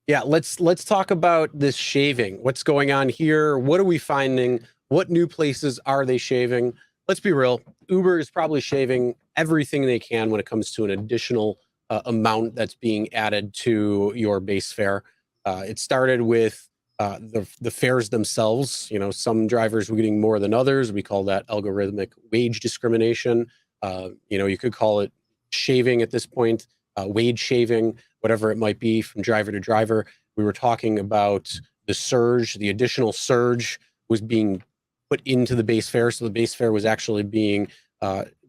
Yeah, let's talk about this shaving. What's going on here? What are we finding? What new places are they shaving? Let's be real. Uber is probably shaving everything they can when it comes to an additional amount that's being added to your base fare. It started with the fares themselves. You know, some drivers were getting more than others. We call that algorithmic wage discrimination. You could call it shaving at this point, wage shaving, whatever it might be from driver to driver. We were talking about the surge, the additional surge was being put into the base fare. So the base fare was actually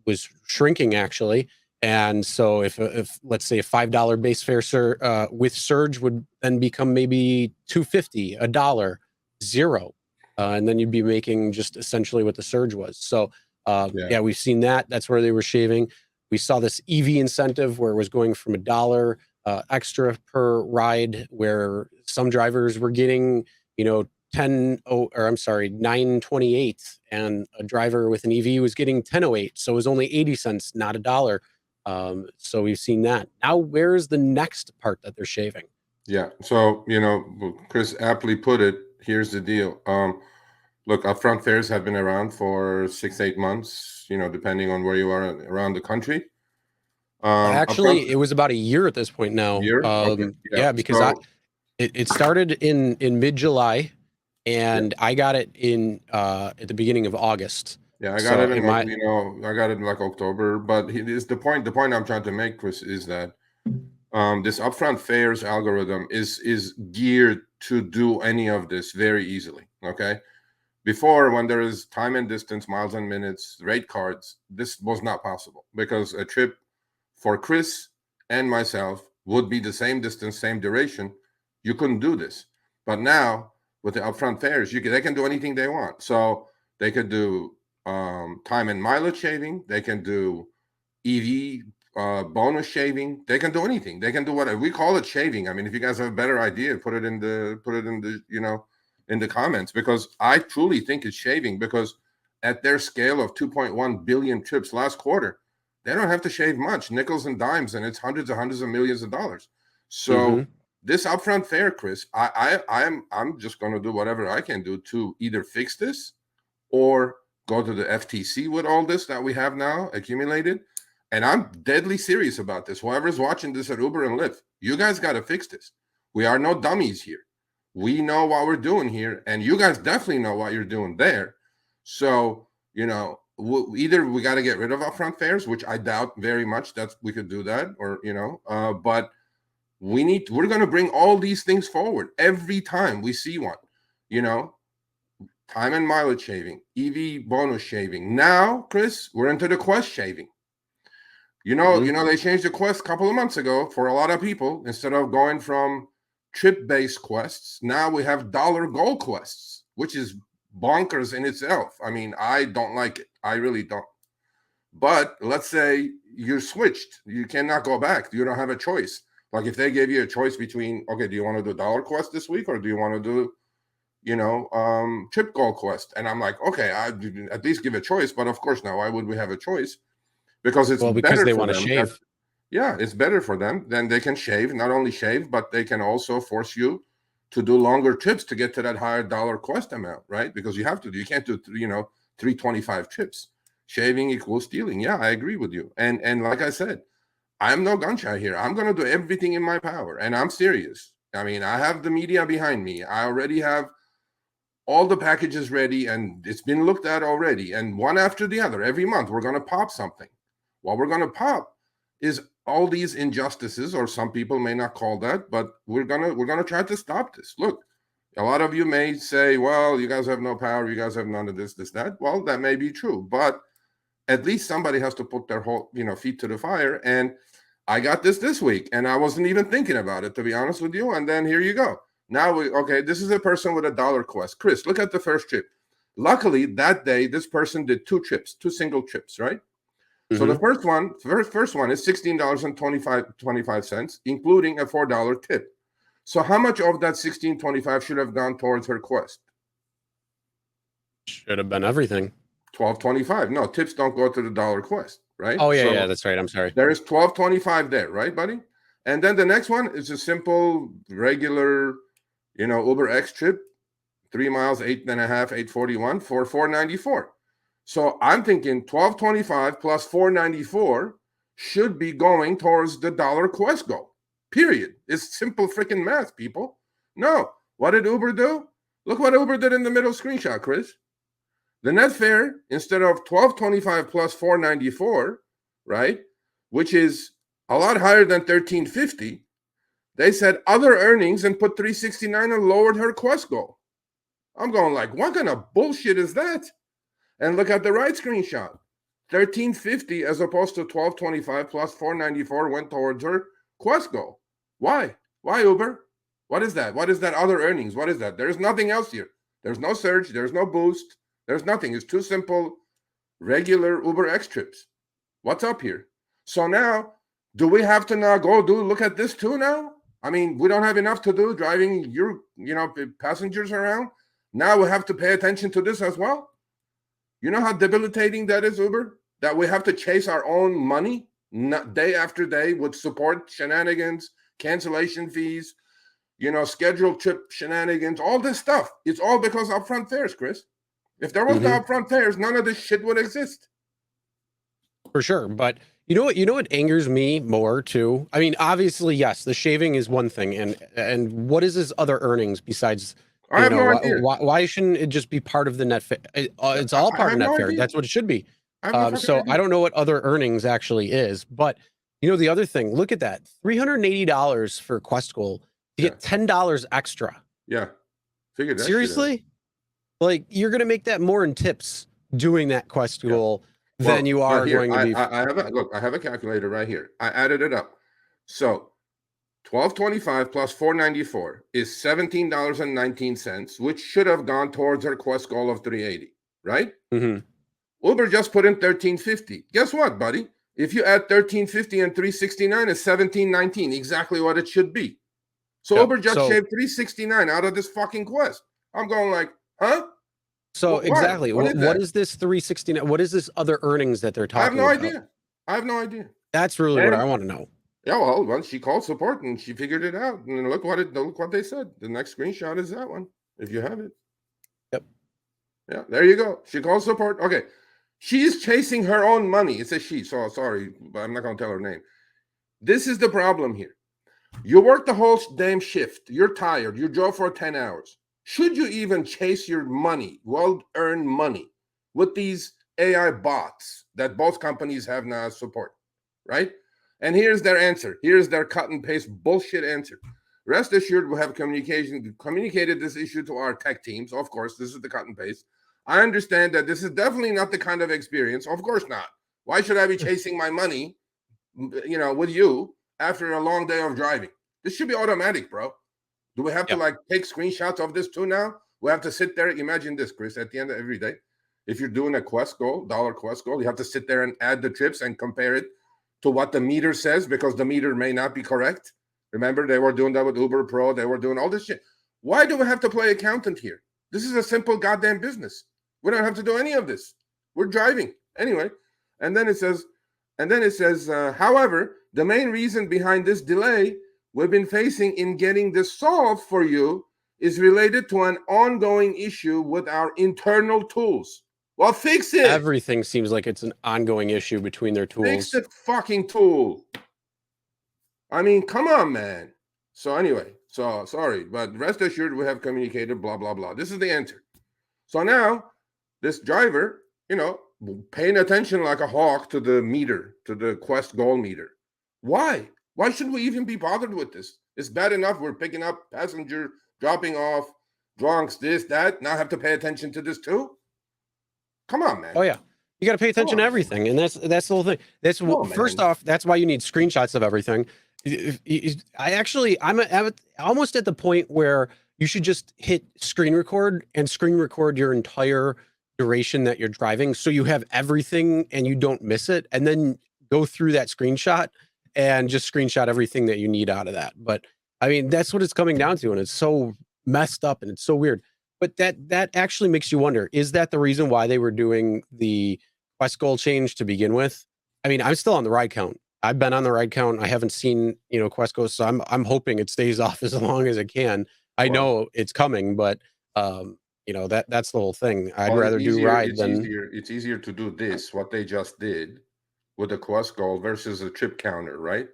was shrinking actually. And so if let's say a $5 base fare with surge would then become maybe $2.50, $1, zero. And then you'd be making just essentially what the surge was. So yeah, we've seen that. That's where they were shaving. We saw this EV incentive where it was going from $1 extra per ride, where some drivers were getting, 9.28, and a driver with an EV was getting 10.08. So it was only 80 cents, not $1. So we've seen that. Now, where's the next part that they're shaving? Yeah. So, Chris aptly put it. Here's the deal. Look, upfront fares have been around for 6-8 months, depending on where you are around the country. Actually, it was about a year at this point now. Year? Okay. Yeah, because it started in mid-July, and I got it at the beginning of August. Yeah, I got it in I got it in like October. But the point I'm trying to make, Chris, is that this upfront fares algorithm is geared to do any of this very easily. Okay. Before, when there is time and distance, miles and minutes, rate cards, this was not possible because a trip for Chris and myself would be the same distance, same duration. You couldn't do this. But now with the upfront fares, they can do anything they want. So they could do time and mileage shaving. They can do EV bonus shaving. They can do anything. They can do whatever. We call it shaving. I mean, if you guys have a better idea, put it in the in the comments, because I truly think it's shaving, because at their scale of 2.1 billion trips last quarter, they don't have to shave much, nickels and dimes, and it's hundreds of millions of dollars. So this upfront fare, Chris, I'm just going to do whatever I can do to either fix this or go to the FTC with all this that we have now accumulated. And I'm deadly serious about this. Whoever's watching this at Uber and Lyft, you guys got to fix this. We are no dummies here. We know what we're doing here, and you guys definitely know what you're doing there. So, either we got to get rid of upfront fares, which I doubt very much that we could do that, or, but we're going to bring all these things forward every time we see one, time and mileage shaving, EV bonus shaving. Now, Chris, we're into the Quest shaving. They changed the Quest a couple of months ago for a lot of people. Instead of going from trip-based quests, now we have dollar goal quests, which is bonkers in itself. I mean, I don't like it. I really don't. But let's say you're switched. You cannot go back. You don't have a choice. Like if they gave you a choice between, okay, do you want to do dollar quest this week, or do you want to do, trip goal quest? And I'm like, okay, I'd at least give a choice. But of course, now why would we have a choice? Because it's because they want to shave. Yeah, it's better for them. Then they can shave, not only shave, but they can also force you to do longer trips to get to that higher dollar quest amount, right? Because you have to do, you can't do, 325 trips. Shaving equals stealing. Yeah, I agree with you. And like I said, I'm no gun shy here. I'm going to do everything in my power, and I'm serious. I mean, I have the media behind me. I already have all the packages ready, and it's been looked at already. And one after the other, every month, we're going to pop something. What we're going to pop is all these injustices, or some people may not call that, but we're gonna try to stop this. Look, a lot of you may say, well, you guys have no power, you guys have none of this, that. Well, that may be true, but at least somebody has to put their whole, feet to the fire. And I got this week, and I wasn't even thinking about it, to be honest with you. And then here you go. Now this is a person with a dollar quest. Chris, look at the first trip. Luckily, that day, this person did two single trips, right? So the first one is $16.25, including a $4 tip. So how much of that $16.25 should have gone towards her quest? Should have been everything. $12.25. No, tips don't go to the dollar quest, right? Oh yeah, So yeah, that's right. I'm sorry. there is 1225 there, right, buddy? And then the next one is a simple, regular, Uber X trip, 3 miles, 8.5, 841 for 494. So I'm thinking 1225 plus 494 should be going towards the dollar quest goal. Period. It's simple freaking math, people. No. What did Uber do? Look what Uber did in the middle screenshot, Chris. The net fare, instead of 1225 plus 494, right, which is a lot higher than 1350, they said other earnings and put 369 and lowered her quest goal. I'm going like, what kind of bullshit is that? And look at the right screenshot. 1350 as opposed to 1225 plus 494 went towards her quest goal. Why? Why, Uber? What is that? What is that other earnings? What is that? There's nothing else here. There's no surge. There's no boost. There's nothing. It's two simple, regular Uber X trips. What's up here? So now, do we have to now go look at this too now? I mean, we don't have enough to do driving your, passengers around. Now we have to pay attention to this as well. You know how debilitating that is, Uber? That we have to chase our own money day after day with support shenanigans, cancellation fees, scheduled trip shenanigans, all this stuff. It's all because of upfront fares, Chris. If there was no upfront fares, none of this shit would exist. For sure. But you know what angers me more too? I mean, obviously, yes, the shaving is one thing. And what is this other earnings besides, I have no idea. why shouldn't it just be part of the net fare? It's all part of net fare. That's what it should be. So I don't know what other earnings actually is, but the other thing, look at that, $380 for Quest Goal to get $10 extra. Yeah. Figured that. Seriously? Like, you're going to make that more in tips doing that Quest Goal than you are going to be. I have a calculator right here. I added it up. So 1225 plus 494 is $17.19, which should have gone towards our Quest Goal of 380, right? Uber just put in 1350. Guess what, buddy? If you add 1350 and 369, it's 1719, exactly what it should be. So Uber just shaved 369 out of this fucking Quest. I'm going like, huh? So exactly, what is this 369? What is this other earnings that they're talking about? I have no idea. That's really what I want to know. Yeah, well, she called support and she figured it out. And look what they said. The next screenshot is that one, if you have it. Yep. Yeah, there you go. She called support. Okay. She's chasing her own money. It's a she, so sorry, but I'm not going to tell her name. This is the problem here. You work the whole damn shift. You're tired. You drove for 10 hours. Should you even chase your money, well-earned money, with these AI bots that both companies have now support, right? And here's their answer. Here's their cut and paste bullshit answer. Rest assured, we have communicated this issue to our tech teams. Of course, this is the cut and paste. I understand that this is definitely not the kind of experience. Of course not. Why should I be chasing my money, with you after a long day of driving? This should be automatic, bro. Do we have to take screenshots of this too now? We have to sit there. Imagine this, Chris, at the end of every day. If you're doing a Quest Goal, dollar Quest Goal, you have to sit there and add the trips and compare it to what the meter says, because the meter may not be correct. Remember, they were doing that with Uber Pro. They were doing all this shit. Why do we have to play accountant here? This is a simple goddamn business. We don't have to do any of this. We're driving. Anyway, and then it says, however, the main reason behind this delay we've been facing in getting this solved for you is related to an ongoing issue with our internal tools. Well, fix it. Everything seems like it's an ongoing issue between their tools. Fix the fucking tool. I mean, come on, man. So anyway, so sorry, but rest assured we have communicated, blah, blah, blah. This is the answer. So now this driver, paying attention like a hawk to the meter, to the Quest Goal meter. Why? Why should we even be bothered with this? It's bad enough we're picking up passenger, dropping off, drunks, this, that. Now have to pay attention to this too? Come on, man. Oh, yeah. You got to pay attention to everything. And that's the whole thing. First off, that's why you need screenshots of everything. I'm almost at the point where you should just hit screen record and screen record your entire duration that you're driving, so you have everything and you don't miss it, and then go through that screenshot and just screenshot everything that you need out of that. But I mean, that's what it's coming down to, and it's so messed up and it's so weird. But that actually makes you wonder, is that the reason why they were doing the Quest Goal change to begin with? I mean, I'm still on the ride count. I've been on the ride count. I haven't seen, Quest Coast, so I'm hoping it stays off as long as it can. I Well, know it's coming, but that's the whole thing. I'd well, rather do ride than it's easier to do this, what they just did with the Quest Gold versus a trip counter, right?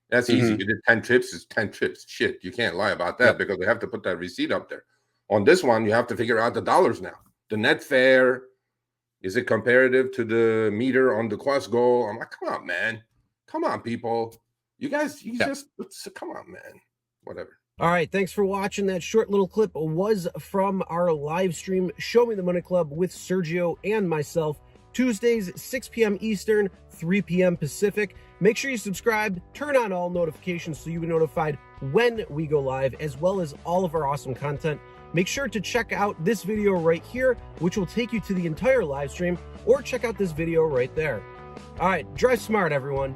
That's easy. Mhm. You did 10 trips, it's 10 trips. Shit, you can't lie about that Yep. because they have to put that receipt up there. On this one, you have to figure out the dollars now. The net fare, is it comparative to the meter on the Quest Gold? I'm like, come on, man. Come on, people. You just come on, man. Whatever. All right, thanks for watching. That short little clip was from our live stream, Show Me the Money Club with Sergio and myself, Tuesdays, 6 p.m. Eastern, 3 p.m. Pacific. Make sure you subscribe, turn on all notifications so you get notified when we go live, as well as all of our awesome content. Make sure to check out this video right here, which will take you to the entire live stream, or check out this video right there. All right, drive smart, everyone.